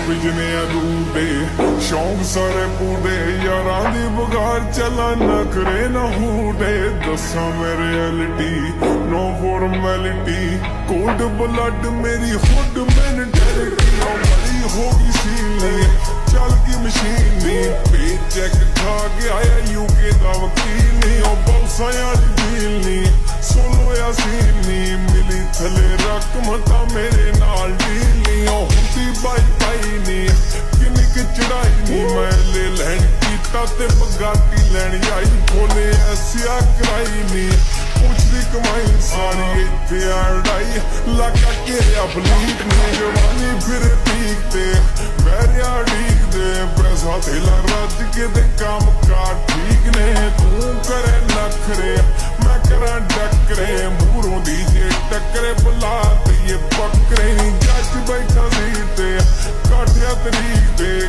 ਬਿਜਨੇ ਦੂਰ ਦੇ ਸ਼ੌਂਕ ਸਾਰੇ ਪੂਰੇ ਯਾਰਾਂ ਦੀ ਬਗਾਰ ਚਲਾ ਨਖਰੇ ਨਾ ਹੂਦੇ ਦੱਸਾਂ ਮੈਂ ਰਿਐਲਿਟੀ ਨੋ ਫਾਰਮੈਲਿਟੀ ਕੋਲਡ ਬਲੱਡ ਮੇਰੀ ਹੁੱਡ ਮੈਂਟੈਲਿਟੀ ਉਹ ਮਰੀ ਹੋ ਗਈ ਸੀਨੀ ਚੱਲ ਗਈ ਮਸ਼ੀਨੀ ਪੇ ਚੈੱਕ ਖਾ ਗਿਆ ਯੂਕੇ ਦਾ ਵਕੀਲ ਨੀ ਉਹ ਬੌਸਾਂ ਵਾਲੀ ਡੀਲ ਨੀ ਸੋਲੋ ਯਾਸੀਨੀ ਮਿਲੀ ਥਲੇ ਰਕਮ ਤਾਂ ਮੇਰੇ ਨਾਲ ਡੀਲ ਨੀ ਉਹ ਹੁੰਦੀ ਬਾਈ ਨੀ ਕਿੰਨੀ ਕਿ ਚੜਾਈ ਨੀ ਮੈਂ ਲੈ ਲੈਣ ਕੀਤਾ ਤੇ ਬਗਾਤੀ ਲੈਣ ਆਈ ਖੋਲੇ ਐਸਿਆ ਕਰਾਈ ਨੀ ਪੁੱਛਦੀ ਕਮਾਈ ਸਾਰੀ ਇੱਥੇ ਅੜਾਈ ਲੱਗਾ ਘੇਰਿਆ ਬਲੀਕ ਨੇ ਜਵਾਨੀ ਫਿਰ ਪੀਕ ਤੇ ਮੈਰਿਆ ਢੀਕ ਦੇ ਪੈਸਾ ਤੇਲਾ ਰੱਜ ਕੇ ਦੇ ਕੰਮ ਕਾਰ ਠੀਕ ਨੇ ਤੂੰ ਕਰੇ ਨਖਰੇ ਮੈਂ ਕਰਾਂ ਡੱਕਰੇ ਮੂਹਰੋਂ ਦੀ ਜੇ ਟੱਕਰੇ ਬੁਲਾ ਤੇ ਇਹ ਬੱਕਰੇ ਨੀ ਜੱਜ ਬੈਠਾ ਸੀ ਤੇ ਕਾਠਿਆ ਤਰੀਕ ਤੇ